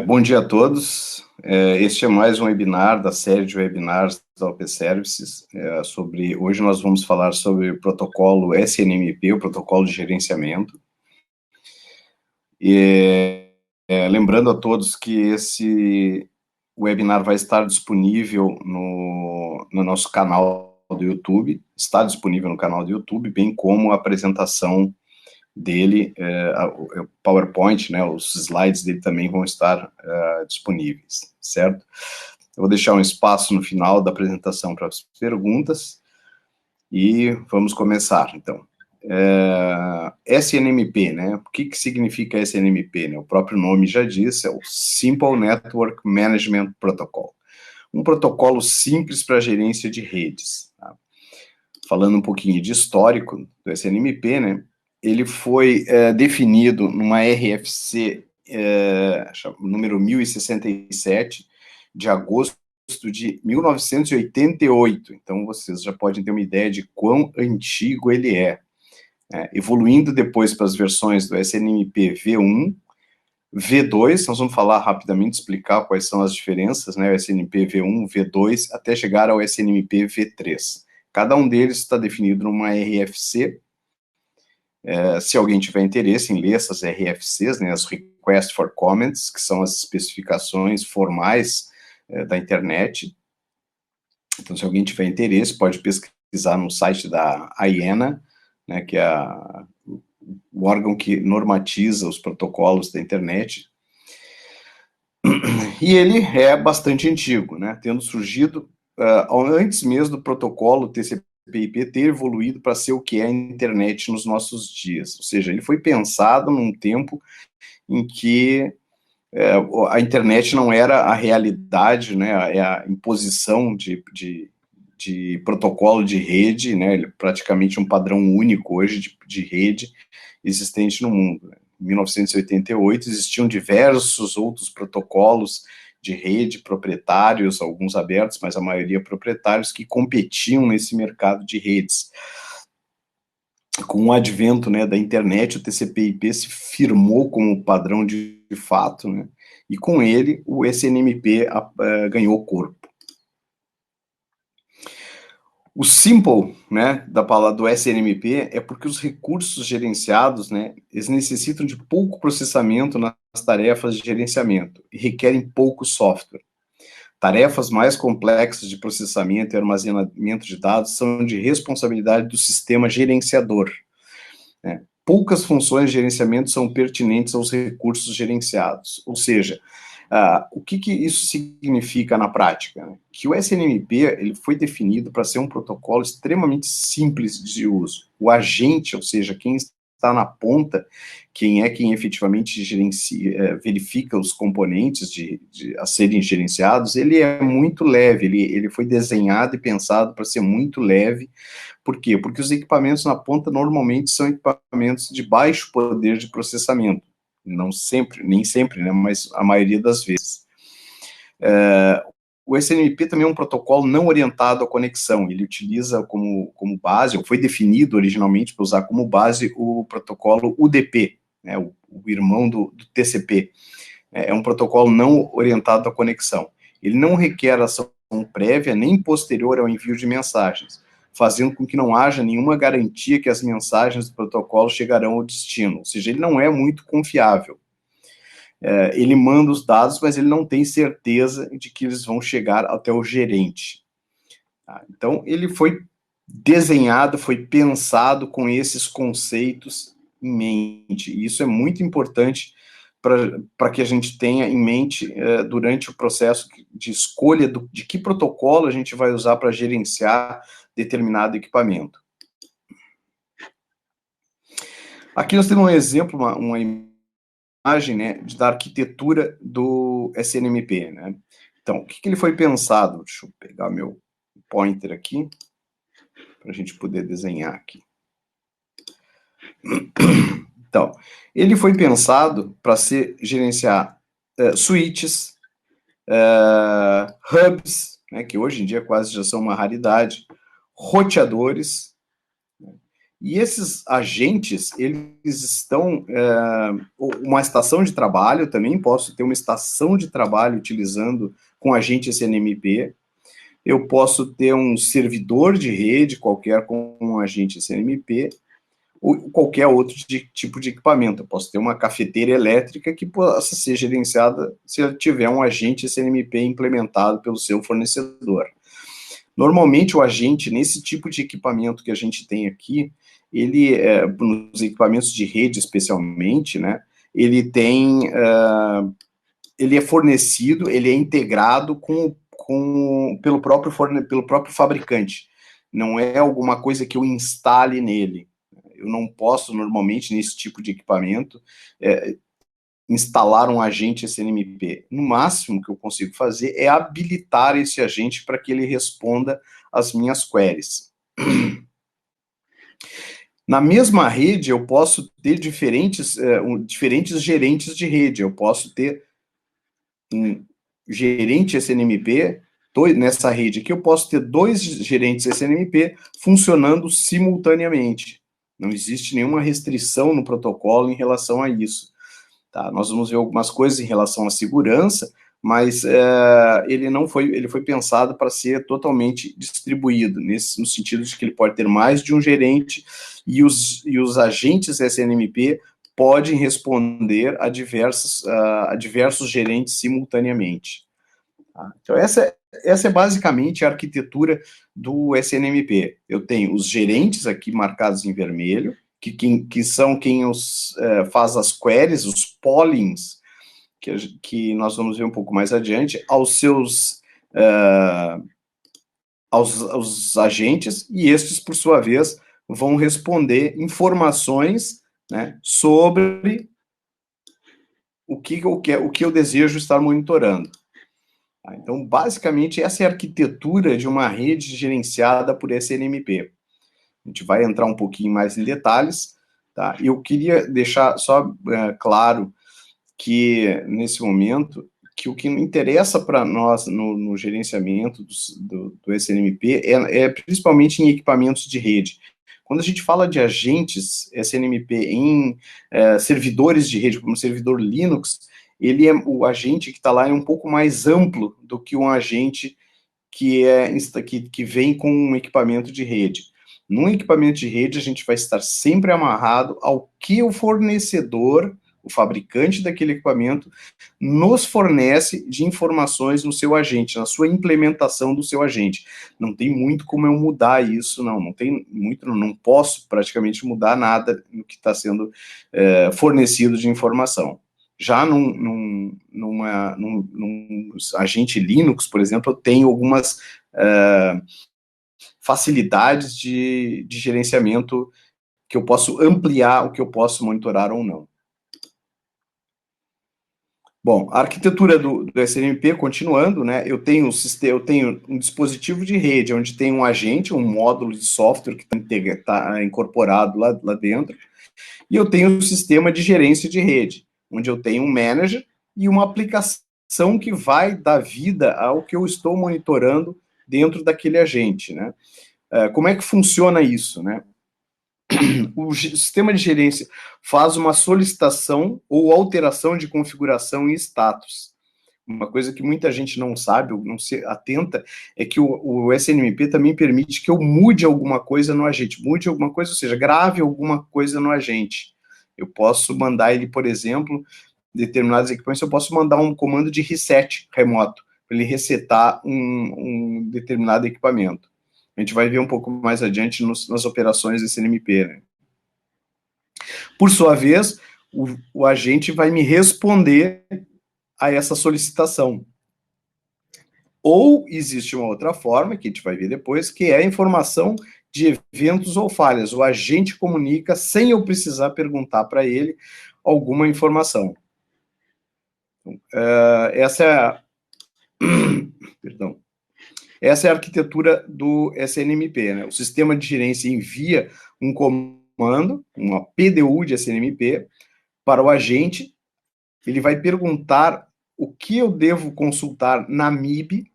Bom dia a todos. Este é mais um webinar da série de webinars da OP Services. Hoje nós vamos falar sobre o protocolo SNMP, o protocolo de gerenciamento. Lembrando a todos que esse webinar vai estar disponível no nosso canal do YouTube, está disponível no canal do YouTube, bem como a apresentação dele, o PowerPoint, né, os slides dele também vão estar disponíveis, certo? Eu vou deixar um espaço no final da apresentação para as perguntas e vamos começar, então. SNMP, né, o que significa SNMP, né? O próprio nome já diz, é o Simple Network Management Protocol, um protocolo simples para gerência de redes, tá? Falando um pouquinho de histórico do SNMP, né, ele foi definido numa RFC número 1067, de agosto de 1988. Então, vocês já podem ter uma ideia de quão antigo ele é. Evoluindo depois para as versões do SNMP V1, V2, nós vamos falar rapidamente, explicar quais são as diferenças, né, o SNMP V1, V2, até chegar ao SNMP V3. Cada um deles está definido numa RFC. Se alguém tiver interesse em ler essas RFCs, né, as Request for Comments, que são as especificações formais da internet. Então, se alguém tiver interesse, pode pesquisar no site da IANA, né, que é o órgão que normatiza os protocolos da internet. E ele é bastante antigo, né, tendo surgido antes mesmo do protocolo TCP/IP ter evoluído para ser o que é a internet nos nossos dias. Ou seja, ele foi pensado num tempo em que a internet não era a realidade, né, a imposição de protocolo de rede, né, ele é praticamente um padrão único hoje de rede existente no mundo. Em 1988 existiam diversos outros protocolos de rede proprietários, alguns abertos, mas a maioria proprietários, que competiam nesse mercado de redes. Com o advento, né, da internet, o TCP/IP se firmou como padrão de fato, né, e com ele o SNMP ganhou corpo. O simple, né, da palavra do SNMP é porque os recursos gerenciados, né, eles necessitam de pouco processamento nas tarefas de gerenciamento e requerem pouco software. Tarefas mais complexas de processamento e armazenamento de dados são de responsabilidade do sistema gerenciador, né? Poucas funções de gerenciamento são pertinentes aos recursos gerenciados, ou seja, o que isso significa na prática? Que o SNMP ele foi definido para ser um protocolo extremamente simples de uso. O agente, ou seja, quem está na ponta, quem efetivamente verifica os componentes a serem gerenciados, ele é muito leve, ele foi desenhado e pensado para ser muito leve. Por quê? Porque os equipamentos na ponta normalmente são equipamentos de baixo poder de processamento. Não sempre, nem sempre, né, mas a maioria das vezes. O SNMP também é um protocolo não orientado à conexão, ele utiliza como base, ou foi definido originalmente para usar como base o protocolo UDP, né, o irmão do TCP. É um protocolo não orientado à conexão. Ele não requer ação prévia nem posterior ao envio de mensagens, fazendo com que não haja nenhuma garantia que as mensagens do protocolo chegarão ao destino, ou seja, ele não é muito confiável. Ele manda os dados, mas ele não tem certeza de que eles vão chegar até o gerente. Então, ele foi desenhado, foi pensado com esses conceitos em mente, e isso é muito importante para que a gente tenha em mente durante o processo de escolha de que protocolo a gente vai usar para gerenciar determinado equipamento. Aqui nós temos um exemplo, uma imagem, né, da arquitetura do SNMP, né? Então, o que ele foi pensado? Deixa eu pegar meu pointer aqui, para a gente poder desenhar aqui. Então, ele foi pensado para gerenciar switches, hubs, né, que hoje em dia quase já são uma raridade, roteadores, né, E esses agentes, eles estão... uma estação de trabalho, também posso ter uma estação de trabalho utilizando com agente SNMP. Eu posso ter um servidor de rede qualquer com um agente SNMP, ou qualquer outro tipo de equipamento. Eu posso ter uma cafeteira elétrica que possa ser gerenciada se ela tiver um agente SNMP implementado pelo seu fornecedor. Normalmente, o agente, nesse tipo de equipamento que a gente tem aqui, ele, nos equipamentos de rede especialmente, né, ele tem, ele é fornecido, ele é integrado pelo próprio fabricante. Não é alguma coisa que eu instale nele. Eu não posso, normalmente, nesse tipo de equipamento, instalar um agente SNMP. No máximo que eu consigo fazer é habilitar esse agente para que ele responda às minhas queries. Na mesma rede, eu posso ter diferentes gerentes de rede. Eu posso ter um gerente SNMP, nessa rede aqui, eu posso ter 2 gerentes SNMP funcionando simultaneamente. Não existe nenhuma restrição no protocolo em relação a isso. Tá? Nós vamos ver algumas coisas em relação à segurança, mas ele foi pensado para ser totalmente distribuído, no sentido de que ele pode ter mais de um gerente e os agentes SNMP podem responder a diversos gerentes simultaneamente. Tá? Então, essa é basicamente a arquitetura do SNMP. Eu tenho os gerentes aqui marcados em vermelho, que são quem faz as queries, os pollings, que nós vamos ver um pouco mais adiante, aos agentes, e estes, por sua vez, vão responder informações, né, sobre o que eu desejo estar monitorando. Tá? Então, basicamente, essa é a arquitetura de uma rede gerenciada por SNMP. A gente vai entrar um pouquinho mais em detalhes, tá? Eu queria deixar só claro que, nesse momento, que o que interessa para nós no gerenciamento do SNMP é principalmente em equipamentos de rede. Quando a gente fala de agentes SNMP em servidores de rede, como o servidor Linux, o agente que está lá é um pouco mais amplo do que um agente que vem com um equipamento de rede. Num equipamento de rede, a gente vai estar sempre amarrado ao que o fornecedor, o fabricante daquele equipamento, nos fornece de informações no seu agente, na sua implementação do seu agente. Não tem muito como eu mudar isso, não tem muito, não posso praticamente mudar nada no que está sendo fornecido de informação. Já num agente Linux, por exemplo, eu tenho algumas facilidades de gerenciamento que eu posso ampliar o que eu posso monitorar ou não. Bom, a arquitetura do SNMP, continuando, né, eu tenho um dispositivo de rede, onde tem um agente, um módulo de software que está incorporado lá dentro, e eu tenho um sistema de gerência de rede, onde eu tenho um manager e uma aplicação que vai dar vida ao que eu estou monitorando dentro daquele agente, né? Como é que funciona isso, né? O sistema de gerência faz uma solicitação ou alteração de configuração e status. Uma coisa que muita gente não sabe, ou não se atenta, é que o SNMP também permite que eu mude alguma coisa no agente. Mude alguma coisa, ou seja, grave alguma coisa no agente. Eu posso mandar ele, por exemplo, determinados equipamentos, eu posso mandar um comando de reset remoto, para ele resetar um determinado equipamento. A gente vai ver um pouco mais adiante nas operações desse SNMP, né? Por sua vez, o agente vai me responder a essa solicitação. Ou existe uma outra forma, que a gente vai ver depois, que é a informação de eventos ou falhas. O agente comunica sem eu precisar perguntar para ele alguma informação. Essa é a... Perdão. Essa é a arquitetura do SNMP, né? O sistema de gerência envia um comando, uma PDU de SNMP, para o agente. Ele vai perguntar o que eu devo consultar na MIB,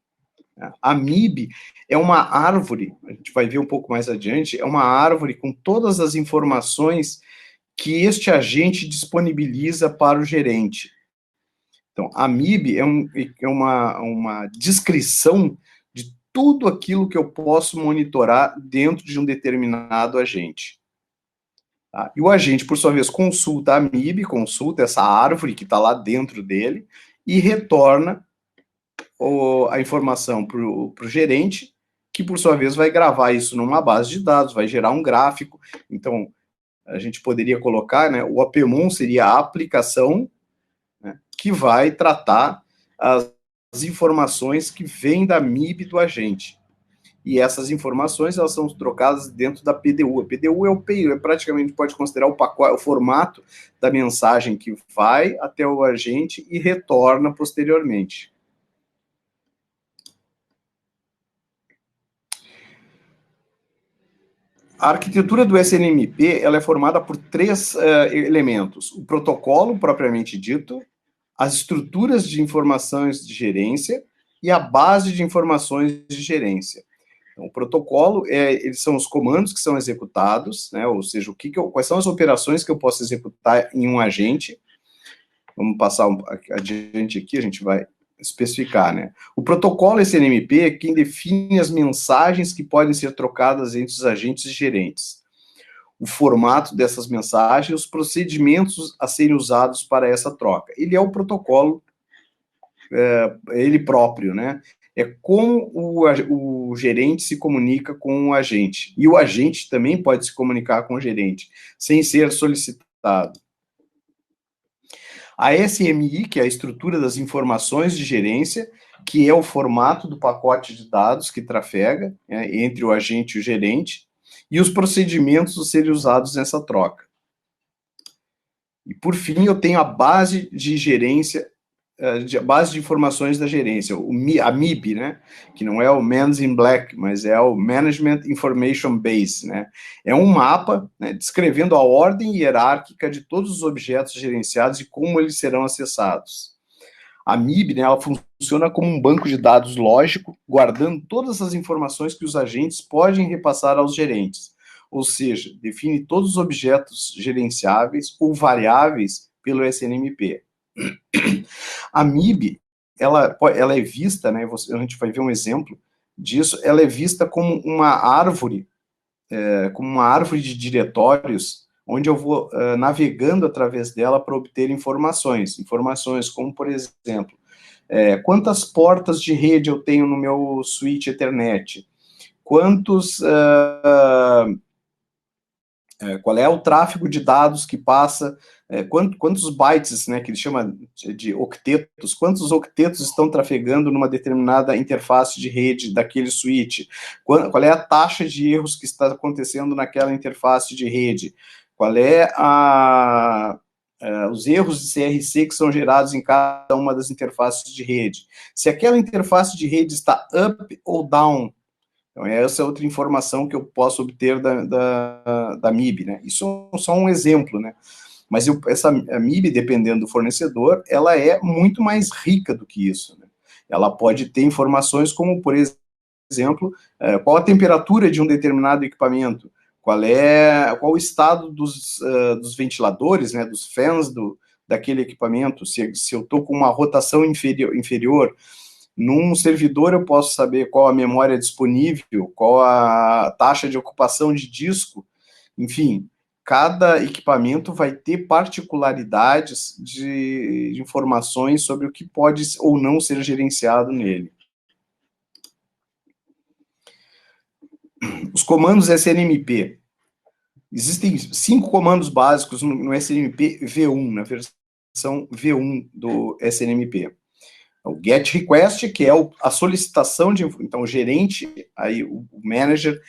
A MIB é uma árvore, a gente vai ver um pouco mais adiante, é uma árvore com todas as informações que este agente disponibiliza para o gerente. Então, a MIB é uma descrição de tudo aquilo que eu posso monitorar dentro de um determinado agente. Tá? E o agente, por sua vez, consulta a MIB, consulta essa árvore que está lá dentro dele e retorna a informação para o gerente, que, por sua vez, vai gravar isso numa base de dados, vai gerar um gráfico. Então, a gente poderia colocar, né, o APMON seria a aplicação, né, que vai tratar as informações que vêm da MIB do agente. E essas informações, elas são trocadas dentro da PDU. A PDU praticamente pode considerar o pacote, o formato da mensagem que vai até o agente e retorna posteriormente. A arquitetura do SNMP, ela é formada por três elementos: o protocolo propriamente dito, as estruturas de informações de gerência e a base de informações de gerência. Então, o protocolo, eles são os comandos que são executados, né, ou seja, quais são as operações que eu posso executar em um agente. Vamos passar adiante aqui, a gente vai especificar, né? O protocolo SNMP é quem define as mensagens que podem ser trocadas entre os agentes e gerentes, o formato dessas mensagens, os procedimentos a serem usados para essa troca. Ele é o protocolo, ele próprio, né? É como o gerente se comunica com o agente. E o agente também pode se comunicar com o gerente, sem ser solicitado. A SMI, que é a estrutura das informações de gerência, que é o formato do pacote de dados que trafega, né, entre o agente e o gerente, e os procedimentos a serem usados nessa troca. E, por fim, eu tenho a base de gerência, a base de informações da gerência, a MIB, né, que não é o Men's in Black, mas é o Management Information Base, né, é um mapa, né, descrevendo a ordem hierárquica de todos os objetos gerenciados e como eles serão acessados. A MIB, né, ela funciona como um banco de dados lógico, guardando todas as informações que os agentes podem repassar aos gerentes, ou seja, define todos os objetos gerenciáveis ou variáveis pelo SNMP. A MIB, ela é vista, né, a gente vai ver um exemplo disso, ela é vista como uma árvore de diretórios, onde eu vou navegando através dela para obter informações como, por exemplo, quantas portas de rede eu tenho no meu switch Ethernet, qual é o tráfego de dados que passa, quantos bytes, né, que ele chama de octetos, quantos octetos estão trafegando numa determinada interface de rede daquele switch, qual é a taxa de erros que está acontecendo naquela interface de rede, qual é os erros de CRC que são gerados em cada uma das interfaces de rede, se aquela interface de rede está up ou down. Então, essa é outra informação que eu posso obter da MIB, né? Isso é só um exemplo, né? Mas a MIB, dependendo do fornecedor, ela é muito mais rica do que isso, né? Ela pode ter informações como, por exemplo, qual a temperatura de um determinado equipamento, qual o estado dos ventiladores, né, dos fãs daquele equipamento, se eu estou com uma rotação inferior. Num servidor eu posso saber qual a memória disponível, qual a taxa de ocupação de disco, enfim, cada equipamento vai ter particularidades de informações sobre o que pode ou não ser gerenciado nele. Os comandos SNMP. Existem 5 comandos básicos no SNMP V1, na versão V1 do SNMP. O GET REQUEST, que é a solicitação de... Então, o gerente, aí, o manager,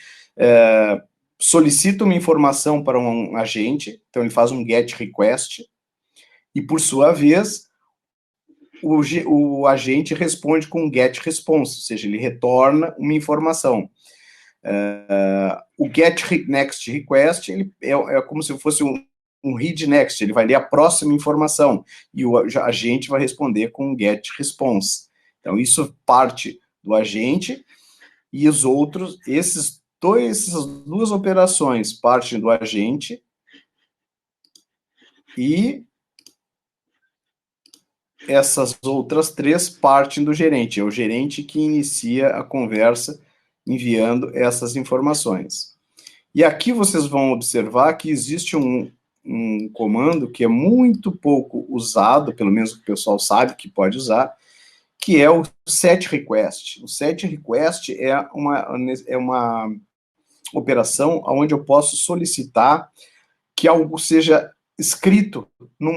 solicita uma informação para um agente, então ele faz um GET REQUEST, e, por sua vez, o agente responde com um GET RESPONSE, ou seja, ele retorna uma informação. O GET NEXT REQUEST ele é como se fosse um read next, ele vai ler a próxima informação, e o agente vai responder com um get response. Então, isso parte do agente, e os outros, essas duas operações partem do agente e essas outras 3 partem do gerente. É o gerente que inicia a conversa enviando essas informações. E aqui vocês vão observar que existe um comando que é muito pouco usado, pelo menos o pessoal sabe que pode usar, que é o setRequest. O setRequest é uma operação onde eu posso solicitar que algo seja escrito num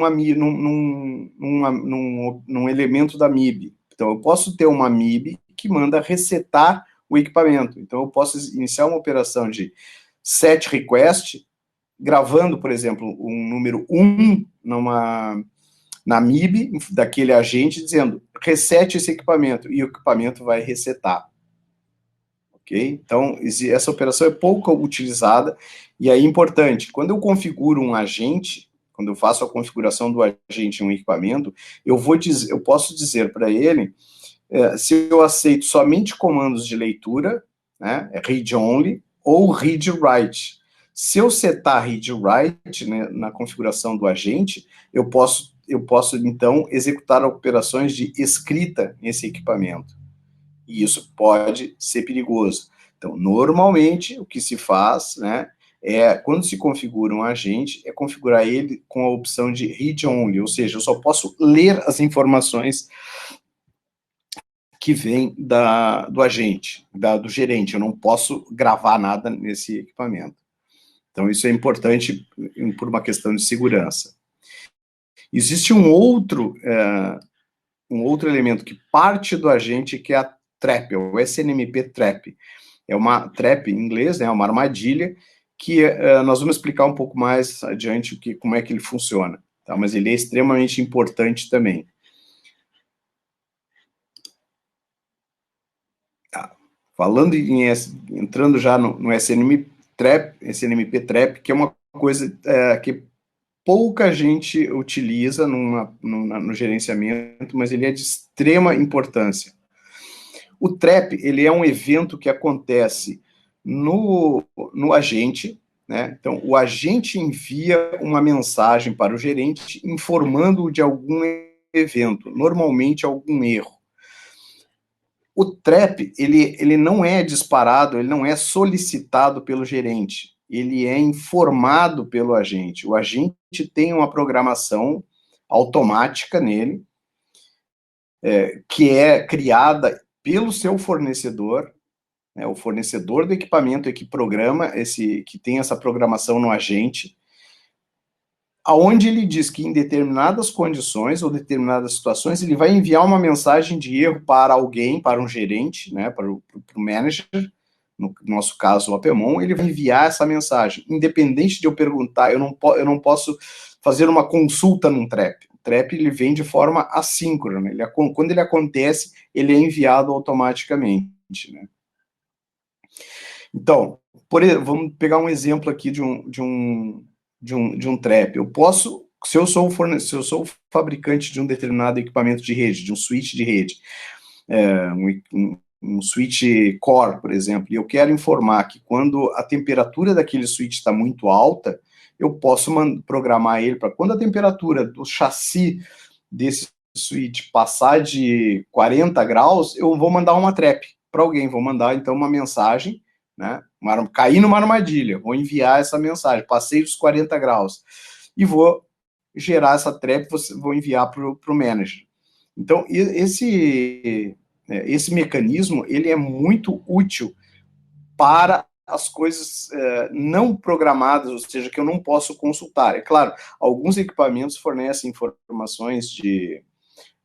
elemento da MIB. Então, eu posso ter uma MIB que manda resetar o equipamento. Então, eu posso iniciar uma operação de setRequest, gravando, por exemplo, um número 1 na MIB daquele agente, dizendo, resete esse equipamento, e o equipamento vai resetar. Ok? Então, essa operação é pouco utilizada, e aí é importante, quando eu configuro um agente, quando eu faço a configuração do agente em um equipamento, eu posso dizer para ele se eu aceito somente comandos de leitura, né, read only, ou read write. Se eu setar read write, né, na configuração do agente, eu posso então executar operações de escrita nesse equipamento. E isso pode ser perigoso. Então, normalmente, o que se faz, né, quando se configura um agente, é configurar ele com a opção de read only, ou seja, eu só posso ler as informações que vêm do agente, do gerente, eu não posso gravar nada nesse equipamento. Então, isso é importante por uma questão de segurança. Existe um outro elemento que parte do agente, que é a trap, o SNMP trap. É uma trap em inglês, né, uma armadilha, que nós vamos explicar um pouco mais adiante como é que ele funciona. Tá? Mas ele é extremamente importante também. Tá. Falando entrando já no SNMP trap, que é uma coisa que pouca gente utiliza no gerenciamento, mas ele é de extrema importância. O trap, ele é um evento que acontece no agente, né? Então, o agente envia uma mensagem para o gerente informando-o de algum evento, normalmente algum erro. O trap, ele não é disparado, ele não é solicitado pelo gerente, ele é informado pelo agente. O agente tem uma programação automática nele, que é criada pelo seu fornecedor, né, o fornecedor do equipamento é que programa, que tem essa programação no agente, aonde ele diz que em determinadas condições ou determinadas situações, ele vai enviar uma mensagem de erro para alguém, para um gerente, né, para o manager, no nosso caso o Apemon, ele vai enviar essa mensagem. Independente de eu perguntar, eu não posso fazer uma consulta num trap. O trap ele vem de forma assíncrona. Quando ele acontece, ele é enviado automaticamente, né? Então, vamos pegar um exemplo aqui de um trap. Eu posso, se eu sou o fabricante de um determinado equipamento de rede, de um switch de rede, um switch core, por exemplo, e eu quero informar que quando a temperatura daquele switch está muito alta, eu posso programar ele para quando a temperatura do chassi desse switch passar de 40 graus, eu vou mandar uma trap para alguém, vou mandar então uma mensagem, né? Cair numa armadilha, vou enviar essa mensagem, passei dos 40 graus, e vou gerar essa trap, vou enviar para o manager. Então, esse mecanismo, ele é muito útil para as coisas não programadas, ou seja, que eu não posso consultar. É claro, alguns equipamentos fornecem informações de,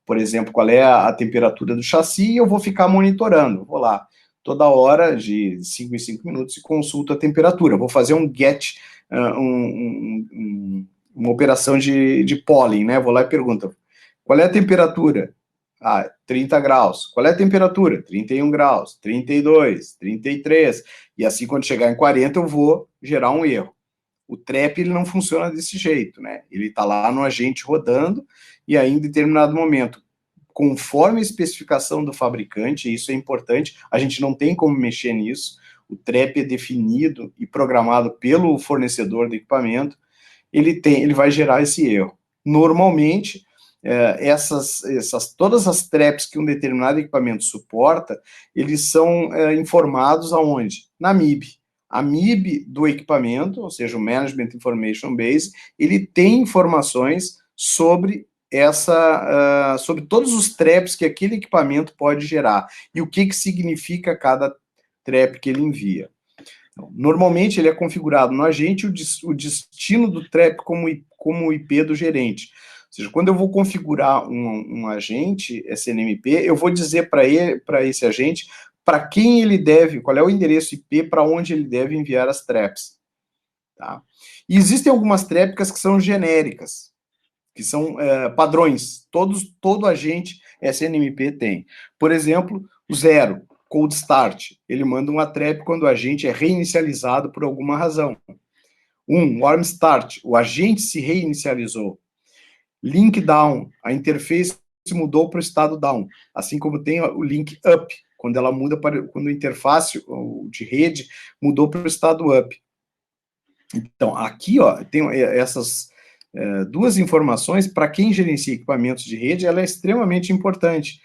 por exemplo, qual é a temperatura do chassi, e eu vou ficar monitorando. Vou lá, toda hora, de 5 em 5 minutos, e consulto a temperatura. Vou fazer um get, uma operação de pólen, né? Vou lá e pergunto, qual é a temperatura? 30 graus. Qual é a temperatura? 31 graus, 32, 33. E assim, quando chegar em 40, eu vou gerar um erro. O trap, ele não funciona desse jeito, né? Ele está lá no agente rodando, e aí, em determinado momento, conforme a especificação do fabricante, isso é importante, a gente não tem como mexer nisso, o TREP é definido e programado pelo fornecedor do equipamento, ele vai gerar esse erro. Normalmente, todas as TREPs que um determinado equipamento suporta, eles são informados aonde? Na MIB. A MIB do equipamento, ou seja, o Management Information Base, ele tem informações sobre sobre todos os TREPs que aquele equipamento pode gerar e o que significa cada TREP que ele envia. Então, normalmente ele é configurado no agente o destino do TREP como IP do gerente. Ou seja, quando eu vou configurar um agente SNMP, eu vou dizer para esse agente para quem ele deve, qual é o endereço IP para onde ele deve enviar as TREPs. Tá? E existem algumas TREPs que são genéricas, que são padrões. Todo agente SNMP tem. Por exemplo, o 0, cold start. Ele manda uma TREP quando o agente é reinicializado por alguma razão. 1, warm start. O agente se reinicializou. Link down. A interface mudou para o estado down. Assim como tem o link up, quando ela muda quando a interface de rede mudou para o estado up. Então, aqui, ó, tem essas duas informações. Para quem gerencia equipamentos de rede, ela é extremamente importante.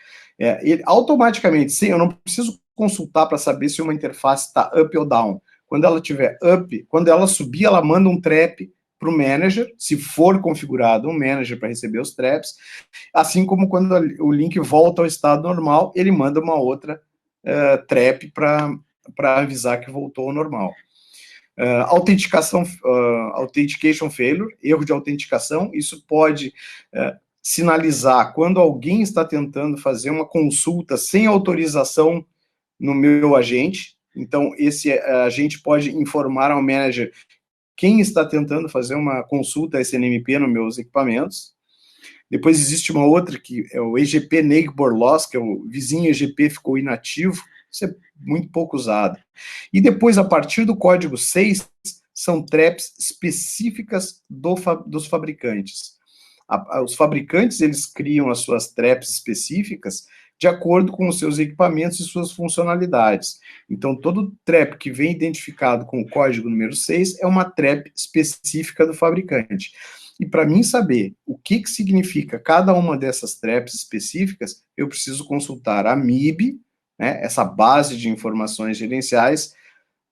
Automaticamente, eu não preciso consultar para saber se uma interface está up ou down. Quando ela estiver up, quando ela subir, ela manda um TREP para o manager, se for configurado um manager para receber os TREPs, assim como quando o link volta ao estado normal, ele manda uma outra TREP para avisar que voltou ao normal. Authentication failure, erro de autenticação, isso pode sinalizar quando alguém está tentando fazer uma consulta sem autorização no meu agente. Então, esse agente pode informar ao manager quem está tentando fazer uma consulta SNMP nos meus equipamentos. Depois existe uma outra que é o EGP Neighbor Loss, que é o vizinho EGP ficou inativo. Isso é muito pouco usado. E depois, a partir do código 6, são TREPs específicas dos fabricantes. Os fabricantes, eles criam as suas TREPs específicas de acordo com os seus equipamentos e suas funcionalidades. Então, todo TREP que vem identificado com o código número 6 é uma TREP específica do fabricante. E para mim saber o que significa cada uma dessas TREPs específicas, eu preciso consultar a MIB, né, essa base de informações gerenciais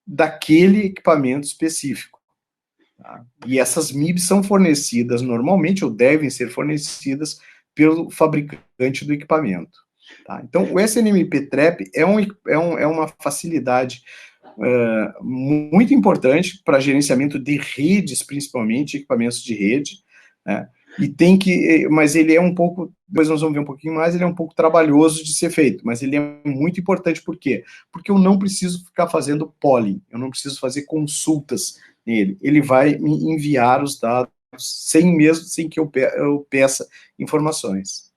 daquele equipamento específico. Tá? E essas MIBs são fornecidas normalmente, ou devem ser fornecidas, pelo fabricante do equipamento. Tá? Então, o SNMP TREP é uma facilidade muito importante para gerenciamento de redes, principalmente, equipamentos de rede, né? Mas ele é um pouco, depois nós vamos ver um pouquinho mais, ele é um pouco trabalhoso de ser feito, mas ele é muito importante. Por quê? Porque eu não preciso ficar fazendo polling, eu não preciso fazer consultas nele, ele vai me enviar os dados sem que eu peça informações.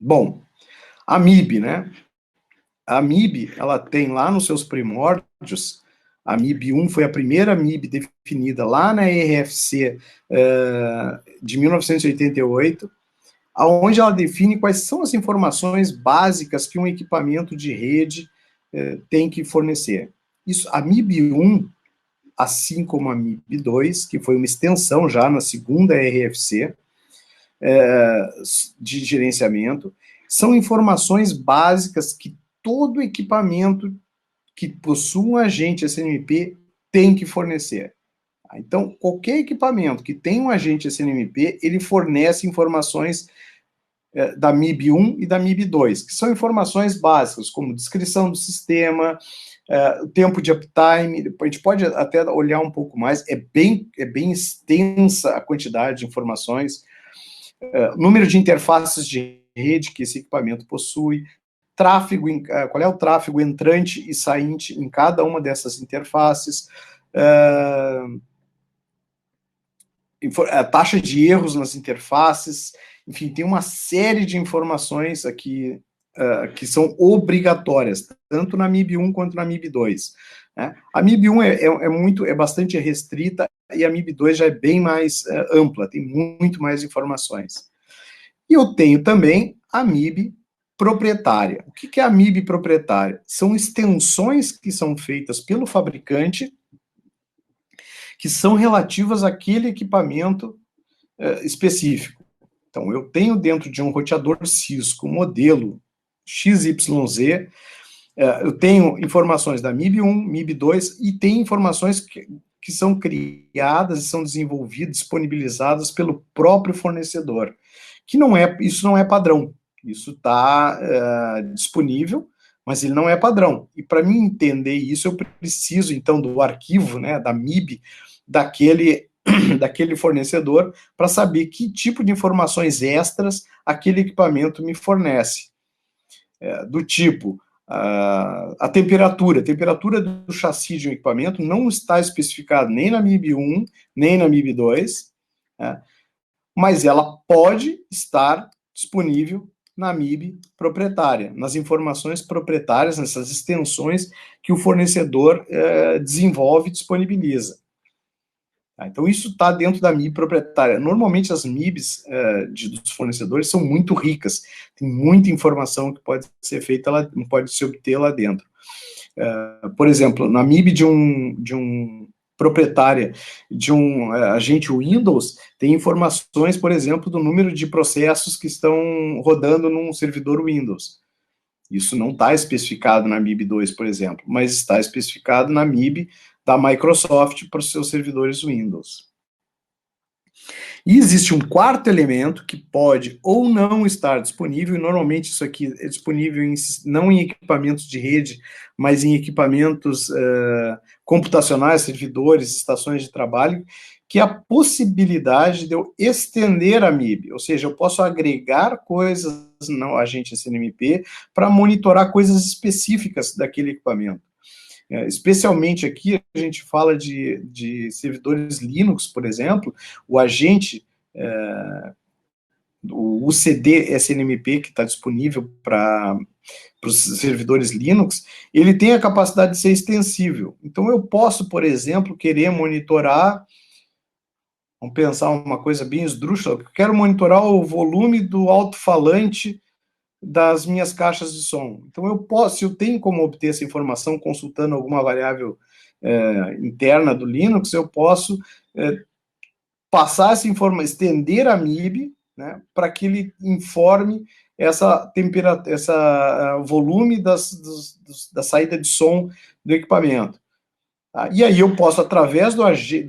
Bom, a MIB, né? A MIB, ela tem lá nos seus primórdios, a MIB 1 foi a primeira MIB definida lá na RFC de 1988, onde ela define quais são as informações básicas que um equipamento de rede tem que fornecer. Isso, a MIB 1, assim como a MIB 2, que foi uma extensão já na segunda RFC de gerenciamento, são informações básicas que todo equipamento que possui um agente SNMP tem que fornecer. Então, qualquer equipamento que tem um agente SNMP, ele fornece informações da MIB 1 e da MIB 2, que são informações básicas, como descrição do sistema, o tempo de uptime. A gente pode até olhar um pouco mais, é bem extensa a quantidade de informações, número de interfaces de rede que esse equipamento possui, tráfego, qual é o tráfego entrante e sainte em cada uma dessas interfaces, a taxa de erros nas interfaces, enfim, tem uma série de informações aqui que são obrigatórias, tanto na MIB 1 quanto na MIB 2. Né? A MIB 1 é bastante restrita e a MIB 2 já é bem mais ampla, tem muito mais informações. E eu tenho também a MIB proprietária. O que é a MIB proprietária? São extensões que são feitas pelo fabricante que são relativas àquele equipamento específico. Então, eu tenho dentro de um roteador Cisco modelo XYZ, eu tenho informações da MIB1, MIB2 e tem informações que são criadas e são desenvolvidas, disponibilizadas pelo próprio fornecedor, que isso não é padrão. Isso está disponível, mas ele não é padrão. E para mim entender isso, eu preciso, então, do arquivo, né, da MIB, daquele fornecedor, para saber que tipo de informações extras aquele equipamento me fornece. Do tipo, a temperatura do chassi de um equipamento não está especificada nem na MIB1, nem na MIB2, né, mas ela pode estar disponível na MIB proprietária, nas informações proprietárias, nessas extensões que o fornecedor desenvolve e disponibiliza. Então, isso está dentro da MIB proprietária. Normalmente, as MIBs dos fornecedores são muito ricas, tem muita informação que pode ser feita lá, pode se obter lá dentro. Por exemplo, na MIB de um proprietária de um agente Windows, tem informações, por exemplo, do número de processos que estão rodando num servidor Windows. Isso não está especificado na MIB2, por exemplo, mas está especificado na MIB da Microsoft para os seus servidores Windows. E existe um quarto elemento que pode ou não estar disponível, e normalmente isso aqui é disponível não em equipamentos de rede, mas em equipamentos computacionais, servidores, estações de trabalho, que é a possibilidade de eu estender a MIB, ou seja, eu posso agregar coisas no agente SNMP para monitorar coisas específicas daquele equipamento. Especialmente aqui, a gente fala de servidores Linux, por exemplo, o agente, o UCD SNMP, que está disponível para os servidores Linux, ele tem a capacidade de ser extensível. Então, eu posso, por exemplo, querer monitorar, vamos pensar uma coisa bem esdrúxula, eu quero monitorar o volume do alto-falante das minhas caixas de som. Então, se eu tenho como obter essa informação consultando alguma variável interna do Linux, eu posso passar essa informação, estender a MIB, né, para que ele informe essa temperatura, volume da saída de som do equipamento. Tá? E aí eu posso, através do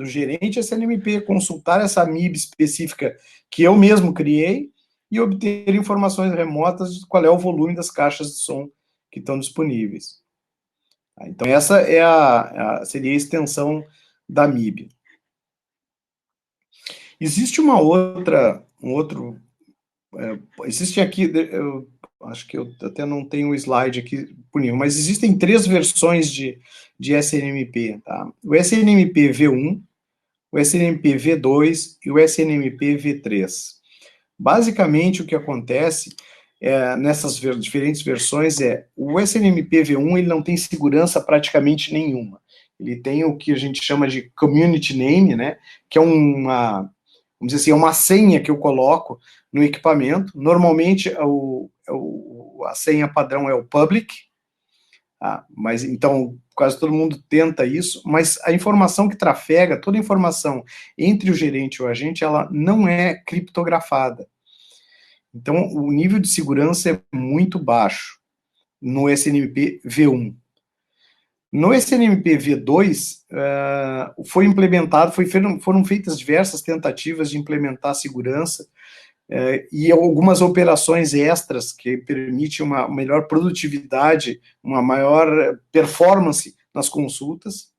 gerente SNMP, consultar essa MIB específica que eu mesmo criei, e obter informações remotas de qual é o volume das caixas de som que estão disponíveis. Então, essa seria a extensão da MIB. Existe existe aqui, eu acho que eu até não tenho um slide aqui disponível, mas existem 3 versões de SNMP. Tá? O SNMP V1, o SNMP V2 e o SNMP V3. Basicamente, o que acontece nessas diferentes versões o SNMP V1 ele não tem segurança praticamente nenhuma. Ele tem o que a gente chama de community name, né, que é vamos dizer assim, é uma senha que eu coloco no equipamento. Normalmente, a senha padrão é o public, tá? Mas então quase todo mundo tenta isso, mas a informação que trafega, toda a informação entre o gerente e o agente, ela não é criptografada. Então, o nível de segurança é muito baixo no SNMP V1. No SNMP V2, foram feitas diversas tentativas de implementar a segurança e algumas operações extras que permitem uma melhor produtividade, uma maior performance nas consultas.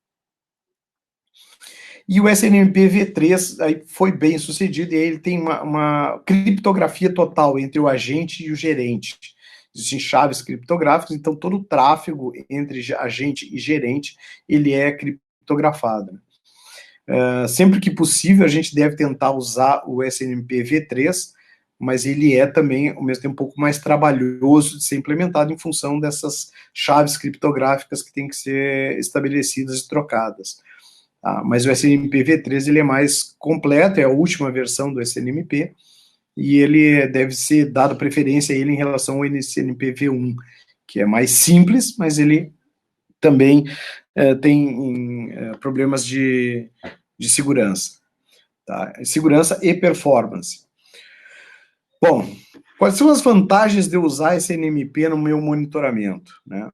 E o SNMP V3 aí foi bem sucedido, e aí ele tem uma criptografia total entre o agente e o gerente. Existem chaves criptográficas, então todo o tráfego entre agente e gerente, ele é criptografado. Sempre que possível, a gente deve tentar usar o SNMP V3, mas ele é também, ao mesmo tempo, um pouco mais trabalhoso de ser implementado em função dessas chaves criptográficas que têm que ser estabelecidas e trocadas. Mas o SNMP V3 ele é mais completo, é a última versão do SNMP, e ele deve ser dado preferência a ele em relação ao NCNP V1, que é mais simples, mas ele também tem problemas de segurança, tá? Segurança e performance. Bom, quais são as vantagens de eu usar esse NMP no meu monitoramento, né?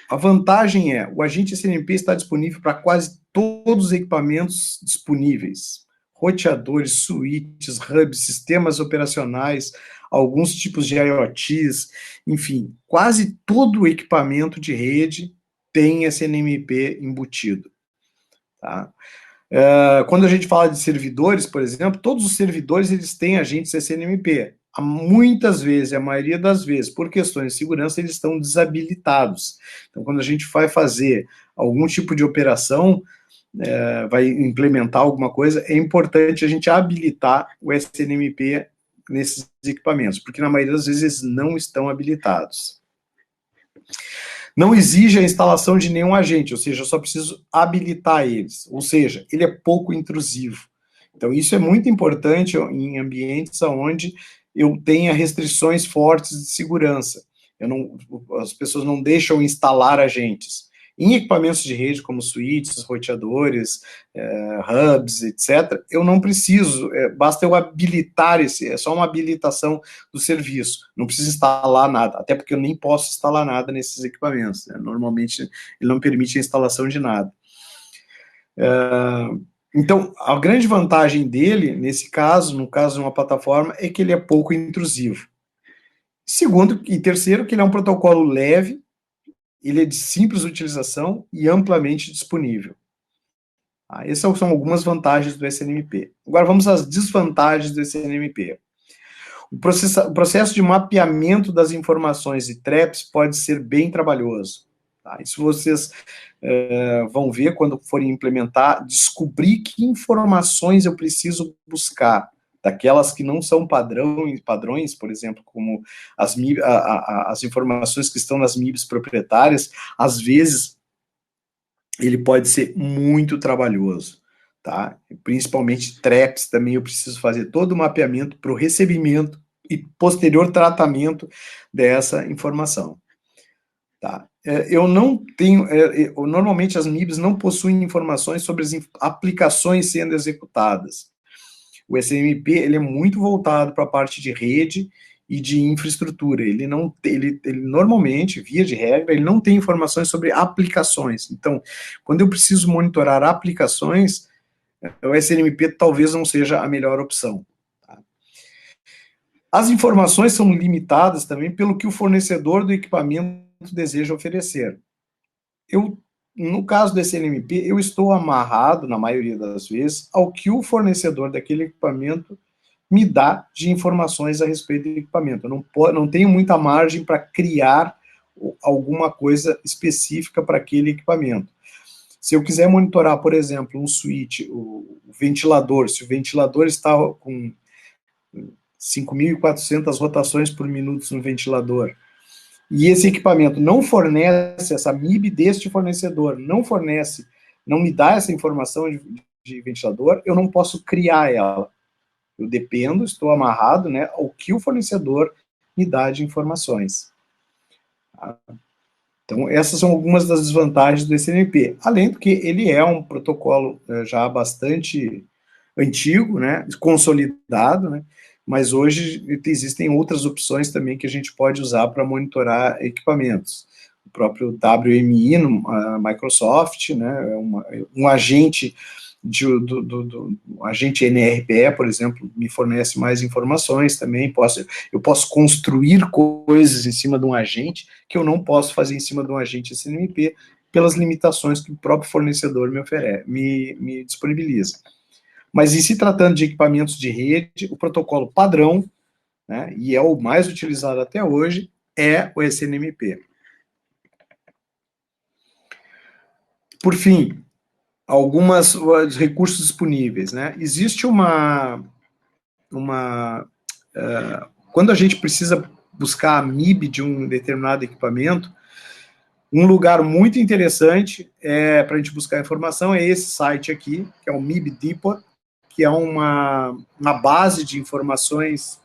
A vantagem é, o agente SNMP está disponível para quase todos os equipamentos disponíveis. Roteadores, switches, hubs, sistemas operacionais, alguns tipos de IoTs, enfim, quase todo o equipamento de rede tem SNMP embutido. Tá? Quando a gente fala de servidores, por exemplo, todos os servidores eles têm agentes SNMP. Muitas vezes, a maioria das vezes, por questões de segurança, eles estão desabilitados. Então, quando a gente vai fazer algum tipo de operação, vai implementar alguma coisa, é importante a gente habilitar o SNMP nesses equipamentos, porque na maioria das vezes eles não estão habilitados. Não exige a instalação de nenhum agente, ou seja, eu só preciso habilitar eles, ou seja, ele é pouco intrusivo. Então, isso é muito importante em ambientes onde eu tenha restrições fortes de segurança. As pessoas não deixam instalar agentes. Em equipamentos de rede, como switches, roteadores, hubs, etc., eu não preciso, basta eu habilitar é só uma habilitação do serviço, não preciso instalar nada, até porque eu nem posso instalar nada nesses equipamentos, né? Normalmente ele não permite a instalação de nada. Então, a grande vantagem dele, nesse caso, no caso de uma plataforma, é que ele é pouco intrusivo. Segundo e terceiro, que ele é um protocolo leve, ele é de simples utilização e amplamente disponível. Essas são algumas vantagens do SNMP. Agora vamos às desvantagens do SNMP. O processo de mapeamento das informações e traps pode ser bem trabalhoso. Tá? Isso vocês vão ver quando forem implementar, descobrir que informações eu preciso buscar, daquelas que não são padrões, por exemplo, como as informações que estão nas MIBs proprietárias, às vezes ele pode ser muito trabalhoso, tá? Principalmente traps também eu preciso fazer todo o mapeamento para o recebimento e posterior tratamento dessa informação, tá? Eu não tenho, normalmente as MIBs não possuem informações sobre as aplicações sendo executadas. O SNMP ele é muito voltado para a parte de rede e de infraestrutura. Ele normalmente, via de regra, ele não tem informações sobre aplicações. Então, quando eu preciso monitorar aplicações, o SNMP talvez não seja a melhor opção. Tá? As informações são limitadas também pelo que o fornecedor do equipamento deseja oferecer. No caso do SNMP, eu estou amarrado, na maioria das vezes, ao que o fornecedor daquele equipamento me dá de informações a respeito do equipamento. Eu não tenho muita margem para criar alguma coisa específica para aquele equipamento. Se eu quiser monitorar, por exemplo, um switch, o ventilador, se o ventilador está com 5.400 rotações por minuto no ventilador, e esse equipamento não fornece, essa MIB deste fornecedor não me dá essa informação de ventilador, eu não posso criar ela. Eu dependo, estou amarrado, né, ao que o fornecedor me dá de informações. Então, essas são algumas das desvantagens do SNMP. Além do que ele é um protocolo já bastante antigo, né, consolidado, né, mas hoje existem outras opções também que a gente pode usar para monitorar equipamentos. O próprio WMI, no Microsoft, né, um agente do agente NRPE, por exemplo, me fornece mais informações também. Eu posso construir coisas em cima de um agente que eu não posso fazer em cima de um agente SNMP pelas limitações que o próprio fornecedor me disponibiliza. Mas em se tratando de equipamentos de rede, o protocolo padrão, né, e é o mais utilizado até hoje, é o SNMP. Por fim, alguns recursos disponíveis, né? Existe quando a gente precisa buscar a MIB de um determinado equipamento, um lugar muito interessante para a gente buscar informação é esse site aqui, que é o MIB Depot, que é uma base de informações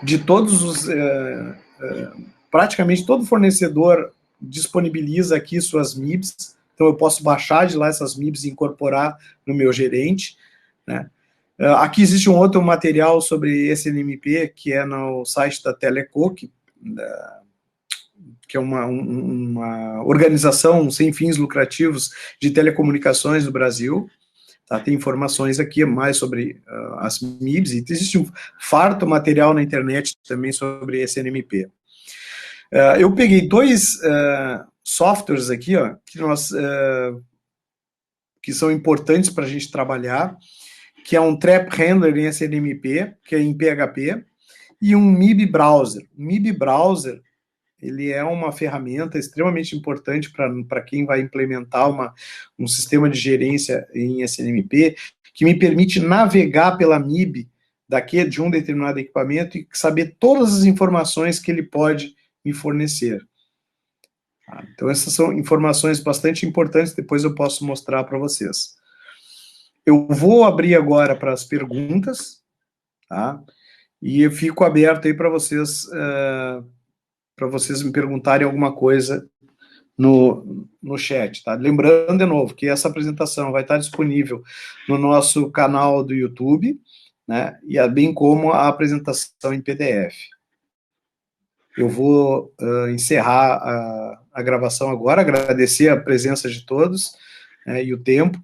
de todos os... praticamente todo fornecedor disponibiliza aqui suas MIBs, então eu posso baixar de lá essas MIBs e incorporar no meu gerente, né? Aqui existe um outro material sobre SNMP, que é no site da Teleco, que é uma organização sem fins lucrativos de telecomunicações no Brasil. Tá? Tem informações aqui mais sobre as MIBs, e existe um farto material na internet também sobre SNMP. Eu peguei dois softwares aqui, ó, que são importantes para a gente trabalhar, que é um Trap Handler em SNMP, que é em PHP, e um MIB Browser. O MIB Browser, ele é uma ferramenta extremamente importante para quem vai implementar um sistema de gerência em SNMP, que me permite navegar pela MIB de um determinado equipamento e saber todas as informações que ele pode me fornecer. Então, essas são informações bastante importantes, depois eu posso mostrar para vocês. Eu vou abrir agora para as perguntas, tá? E eu fico aberto aí para vocês me perguntarem alguma coisa no chat, tá? Lembrando, de novo, que essa apresentação vai estar disponível no nosso canal do YouTube, né? E bem como a apresentação em PDF. Eu vou encerrar a gravação agora, agradecer a presença de todos, né, e o tempo,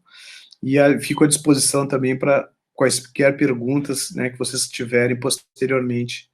e fico à disposição também para quaisquer perguntas, né, que vocês tiverem posteriormente